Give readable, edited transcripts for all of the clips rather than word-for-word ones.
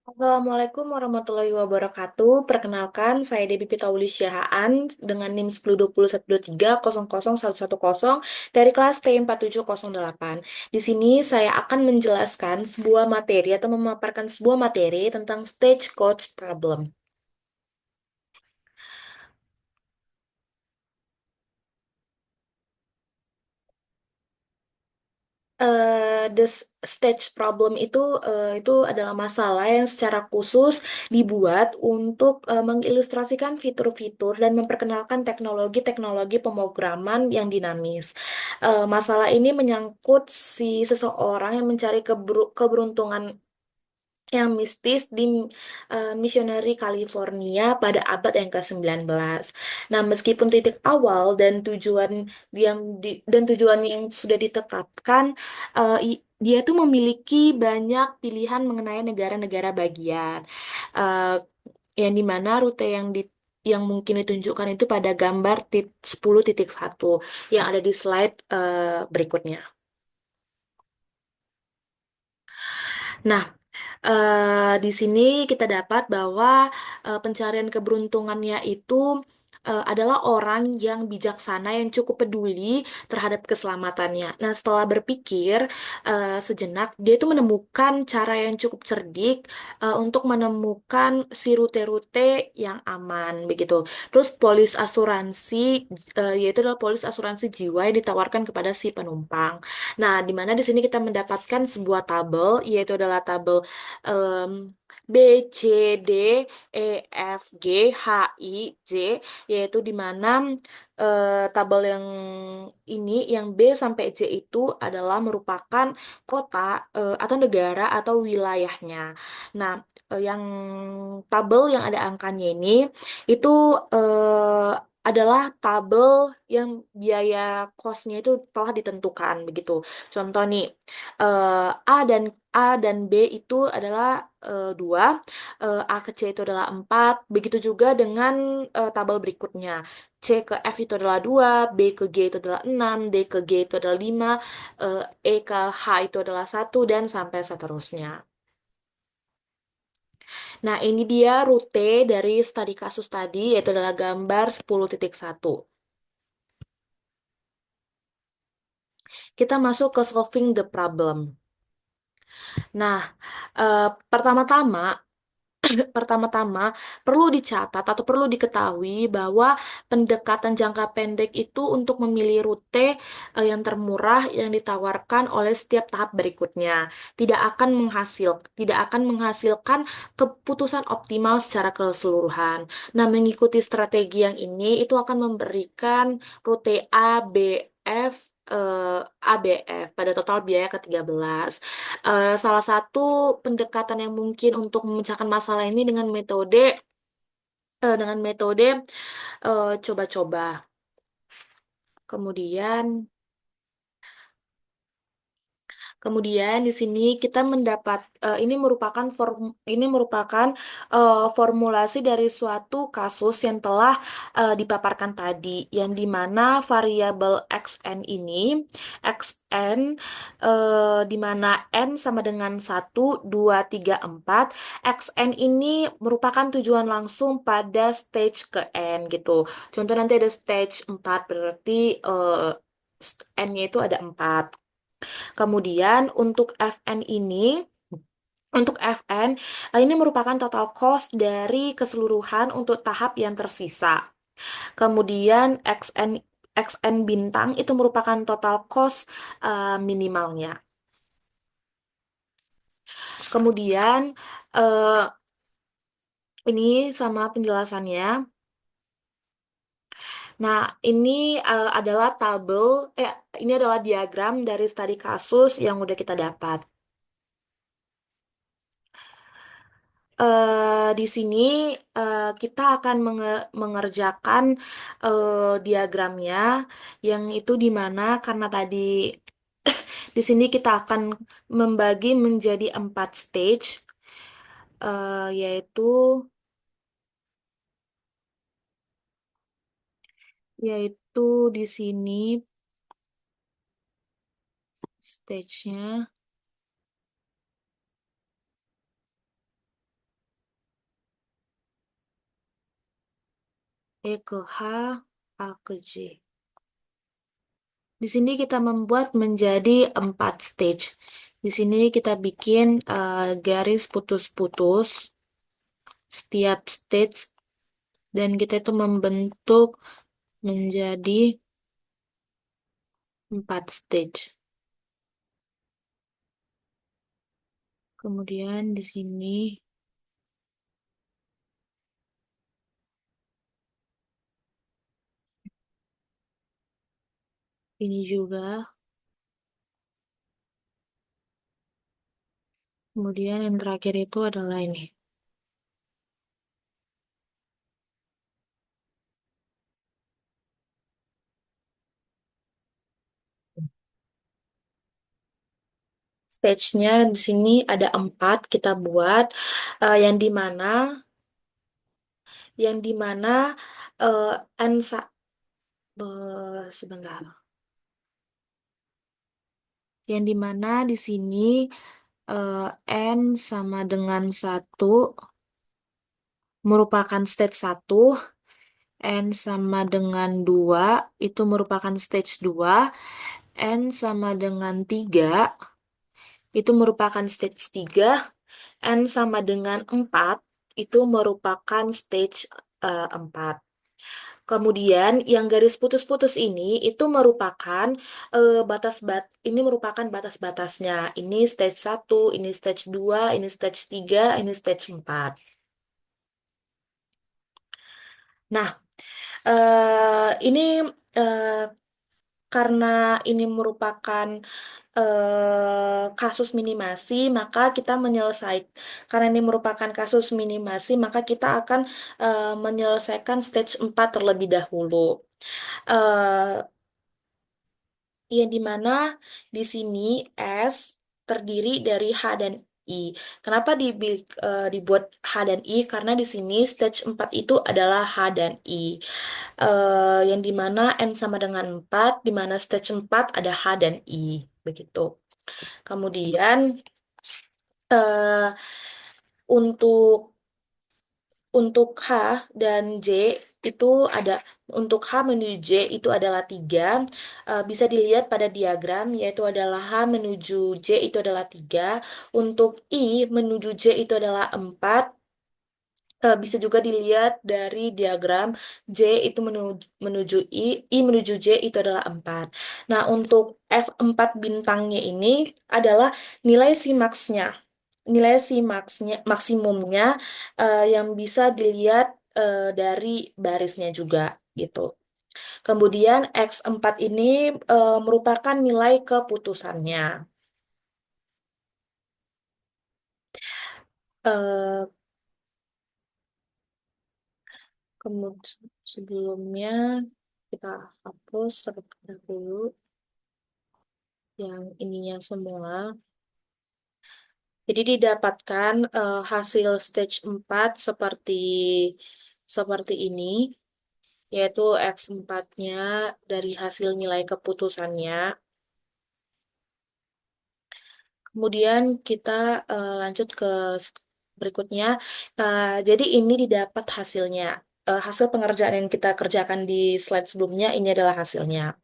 Assalamualaikum warahmatullahi wabarakatuh. Perkenalkan, saya Debbie Pitawuli Syahaan dengan NIM 102012300110 dari kelas T4708. Di sini saya akan menjelaskan sebuah materi atau memaparkan sebuah materi tentang stagecoach problem. The stage problem itu adalah masalah yang secara khusus dibuat untuk mengilustrasikan fitur-fitur dan memperkenalkan teknologi-teknologi pemrograman yang dinamis. Masalah ini menyangkut si seseorang yang mencari keberuntungan yang mistis di misioneri California pada abad yang ke-19. Nah, meskipun titik awal dan tujuan yang sudah ditetapkan, dia tuh memiliki banyak pilihan mengenai negara-negara bagian, Eh, yang dimana rute yang mungkin ditunjukkan itu pada gambar 10.1 yang ada di slide berikutnya. Nah, di sini kita dapat bahwa pencarian keberuntungannya itu adalah orang yang bijaksana yang cukup peduli terhadap keselamatannya. Nah, setelah berpikir sejenak, dia itu menemukan cara yang cukup cerdik untuk menemukan si rute-rute yang aman begitu. Terus polis asuransi yaitu adalah polis asuransi jiwa yang ditawarkan kepada si penumpang. Nah, di mana di sini kita mendapatkan sebuah tabel, yaitu adalah tabel em, B, C, D, E, F, G, H, I, J, yaitu di mana tabel yang ini, yang B sampai J itu adalah merupakan kota atau negara atau wilayahnya. Nah, yang tabel yang ada angkanya ini itu adalah tabel yang biaya kosnya itu telah ditentukan begitu. Contoh nih, A dan B itu adalah 2, A ke C itu adalah 4, begitu juga dengan tabel berikutnya. C ke F itu adalah 2, B ke G itu adalah 6, D ke G itu adalah 5, E ke H itu adalah 1, dan sampai seterusnya. Nah, ini dia rute dari studi kasus tadi, yaitu adalah gambar 10.1. Kita masuk ke solving the problem. Nah, pertama-tama pertama-tama perlu dicatat atau perlu diketahui bahwa pendekatan jangka pendek itu untuk memilih rute yang termurah yang ditawarkan oleh setiap tahap berikutnya tidak akan menghasilkan keputusan optimal secara keseluruhan. Nah, mengikuti strategi yang ini itu akan memberikan rute ABF eh, ABF pada total biaya ke-13. Salah satu pendekatan yang mungkin untuk memecahkan masalah ini dengan metode coba-coba. Kemudian Kemudian di sini kita mendapat ini merupakan formulasi dari suatu kasus yang telah dipaparkan tadi, yang dimana variabel xn di mana n sama dengan 1, 2, 3, 4, xn ini merupakan tujuan langsung pada stage ke n gitu. Contoh nanti ada stage 4 berarti n-nya itu ada 4. Kemudian untuk Fn ini merupakan total cost dari keseluruhan untuk tahap yang tersisa. Kemudian Xn bintang itu merupakan total cost minimalnya. Kemudian eh, ini sama penjelasannya. Nah, ini adalah ini adalah diagram dari studi kasus yang udah kita dapat. Di sini kita akan mengerjakan diagramnya, yang itu di mana karena tadi di sini kita akan membagi menjadi 4 stage, yaitu yaitu di sini stage-nya. E ke H, A ke J. Di sini kita membuat menjadi 4 stage. Di sini kita bikin garis putus-putus setiap stage dan kita itu membentuk menjadi 4 stage. Kemudian di sini ini juga. Kemudian yang terakhir itu adalah ini. Stage-nya di sini ada 4 kita buat, yang di mana yang di mana eh, N sebentar. Yang di mana di sini eh, N sama dengan 1 merupakan stage 1, N sama dengan 2 itu merupakan stage 2, N sama dengan 3 itu merupakan stage 3, N sama dengan 4 itu merupakan stage 4. Kemudian yang garis putus-putus ini itu merupakan ini merupakan batas-batasnya. Ini stage 1, ini stage 2, ini stage 3, ini stage 4. Nah, ini eh, karena ini merupakan kasus minimasi, maka kita karena ini merupakan kasus minimasi, maka kita akan menyelesaikan stage 4 terlebih dahulu. Eh, yang dimana di sini S terdiri dari H dan I. Kenapa dibuat H dan I? Karena di sini stage 4 itu adalah H dan I. Yang dimana N sama dengan 4, dimana stage 4 ada H dan I. Begitu. Kemudian eh, untuk H dan J itu ada untuk H menuju J itu adalah 3. Bisa dilihat pada diagram yaitu adalah H menuju J itu adalah 3. Untuk I menuju J itu adalah 4. Bisa juga dilihat dari diagram J itu menuju I menuju J itu adalah 4. Nah, untuk F4 bintangnya ini adalah nilai Simaxnya. Nilai Simaxnya, maksimumnya yang bisa dilihat dari barisnya juga gitu. Kemudian X4 ini merupakan nilai keputusannya. Eh, Kemudian sebelumnya kita hapus terlebih dahulu yang ininya semua. Jadi didapatkan hasil stage 4 seperti ini, yaitu X4-nya dari hasil nilai keputusannya. Kemudian kita lanjut ke berikutnya. Jadi ini didapat hasilnya. Hasil pengerjaan yang kita kerjakan di slide sebelumnya, ini adalah hasilnya.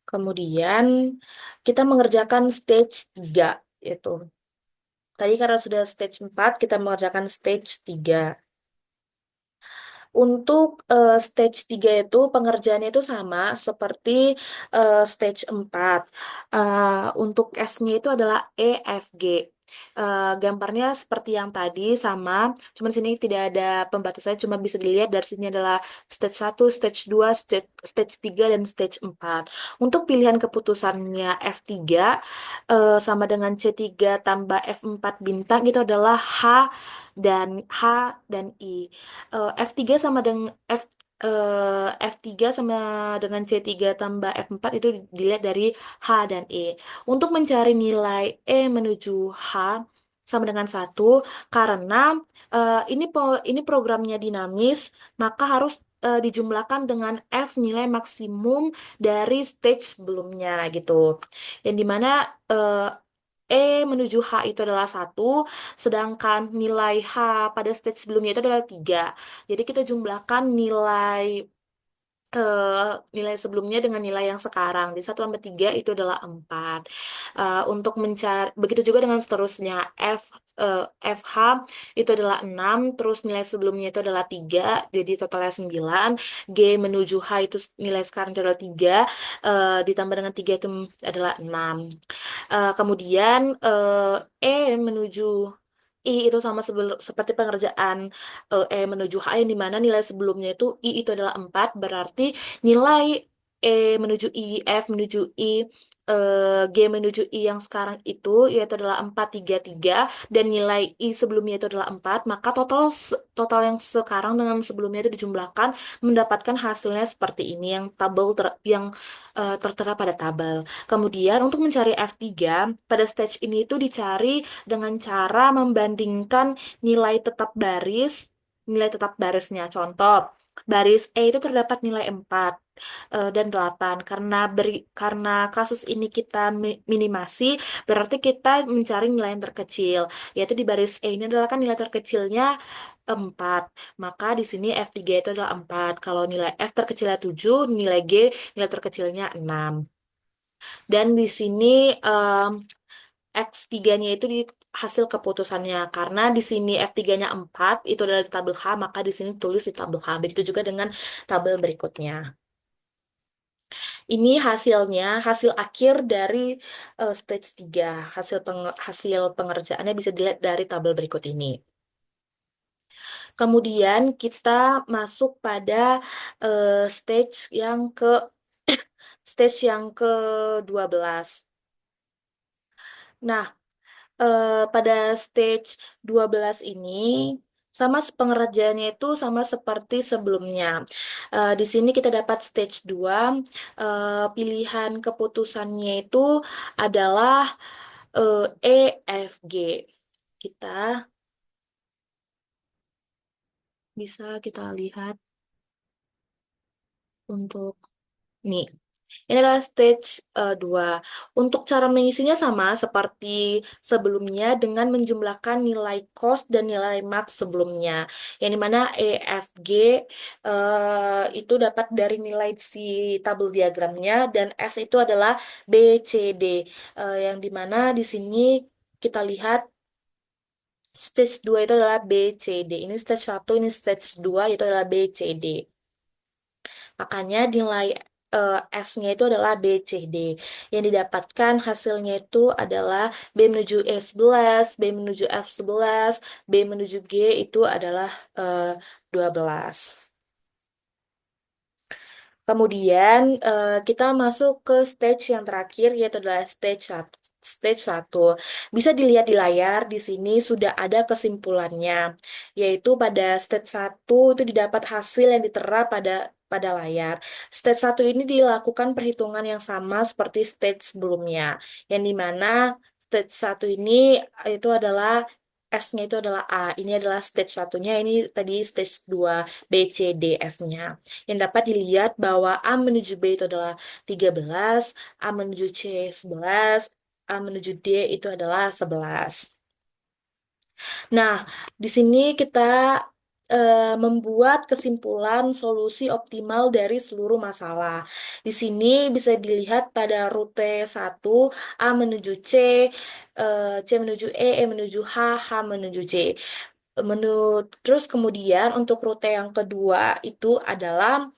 Kemudian kita mengerjakan stage 3, yaitu tadi karena sudah stage 4 kita mengerjakan stage 3. Untuk stage 3 itu pengerjaannya itu sama seperti stage 4. Untuk S-nya itu adalah EFG. Gambarnya seperti yang tadi sama, cuman sini tidak ada pembatasannya, cuma bisa dilihat dari sini adalah stage 1, stage 2, stage 3, dan stage 4. Untuk pilihan keputusannya F3 sama dengan C3 tambah F4 bintang itu adalah H dan I. F3 sama dengan F3 sama dengan C3 tambah F4 itu dilihat dari H dan E. Untuk mencari nilai E menuju H sama dengan 1, karena ini programnya dinamis, maka harus dijumlahkan dengan F nilai maksimum dari stage sebelumnya gitu. Yang dimana E menuju H itu adalah satu, sedangkan nilai H pada stage sebelumnya itu adalah 3. Jadi kita jumlahkan nilai sebelumnya dengan nilai yang sekarang. Di 1 tambah 3 itu adalah 4. Untuk mencari, begitu juga dengan seterusnya. FH itu adalah 6, terus nilai sebelumnya itu adalah 3, jadi totalnya 9. G menuju H itu nilai sekarang itu adalah 3, ditambah dengan 3 itu adalah 6. Kemudian E menuju I itu sama seperti pengerjaan menuju H yang dimana nilai sebelumnya itu I itu adalah 4, berarti nilai E menuju I, F menuju I, G menuju I yang sekarang itu yaitu adalah 4 3 3, dan nilai I sebelumnya itu adalah 4, maka total yang sekarang dengan sebelumnya itu dijumlahkan mendapatkan hasilnya seperti ini yang tertera pada tabel. Kemudian untuk mencari F3 pada stage ini itu dicari dengan cara membandingkan nilai tetap barisnya. Contoh, baris E itu terdapat nilai 4 dan 8. Karena kasus ini kita minimasi, berarti kita mencari nilai yang terkecil, yaitu di baris E ini adalah kan nilai terkecilnya 4. Maka di sini F3 itu adalah 4. Kalau nilai F terkecilnya 7, nilai G nilai terkecilnya 6. Dan di sini X3-nya itu di hasil keputusannya. Karena di sini F3-nya 4, itu adalah di tabel H, maka di sini tulis di tabel H. Begitu juga dengan tabel berikutnya. Ini hasil akhir dari stage 3. Hasil pengerjaannya bisa dilihat dari tabel berikut ini. Kemudian kita masuk pada eh, stage yang ke stage yang ke-12. Nah, pada stage 12 ini pengerjaannya itu sama seperti sebelumnya. Di sini kita dapat stage 2, pilihan keputusannya itu adalah E, F, G. Kita kita lihat untuk nih. Ini adalah stage 2. Untuk cara mengisinya sama seperti sebelumnya dengan menjumlahkan nilai cost dan nilai max sebelumnya. Yang dimana EFG itu dapat dari nilai si tabel diagramnya, dan S itu adalah BCD. Yang dimana di sini kita lihat stage 2 itu adalah BCD. Ini stage 1, ini stage 2 itu adalah BCD. Makanya nilai S-nya itu adalah B, C, D. Yang didapatkan hasilnya itu adalah B menuju E11, B menuju F11, B menuju G itu adalah 12. Kemudian kita masuk ke stage yang terakhir, yaitu adalah stage 1. Bisa dilihat di layar, di sini sudah ada kesimpulannya, yaitu pada stage 1 itu didapat hasil yang ditera pada layar. Stage 1 ini dilakukan perhitungan yang sama seperti stage sebelumnya, yang dimana stage 1 ini itu adalah S-nya itu adalah A. Ini adalah stage satunya, ini tadi stage 2 B, C, D, F-nya. Yang dapat dilihat bahwa A menuju B itu adalah 13, A menuju C 11, A menuju D itu adalah 11. Nah, di sini kita membuat kesimpulan solusi optimal dari seluruh masalah. Di sini bisa dilihat pada rute 1, A menuju C, C menuju E menuju H, H menuju C. Terus kemudian untuk rute yang kedua itu adalah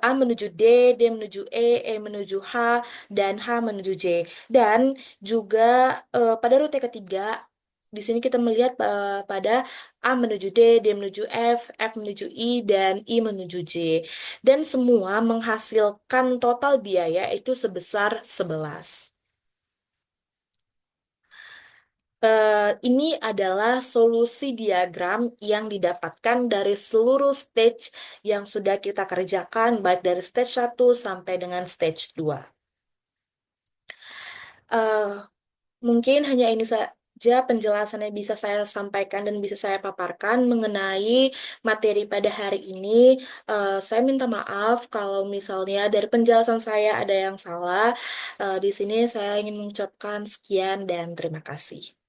A menuju D, D menuju E menuju H, dan H menuju J. Dan juga pada rute ketiga, di sini kita melihat pada A menuju D, D menuju F, F menuju I, dan I menuju J. Dan semua menghasilkan total biaya itu sebesar 11. Ini adalah solusi diagram yang didapatkan dari seluruh stage yang sudah kita kerjakan, baik dari stage 1 sampai dengan stage 2. Eh, Mungkin hanya ini saja saja penjelasan yang bisa saya sampaikan dan bisa saya paparkan mengenai materi pada hari ini. Saya minta maaf kalau misalnya dari penjelasan saya ada yang salah. Di sini saya ingin mengucapkan sekian dan terima kasih.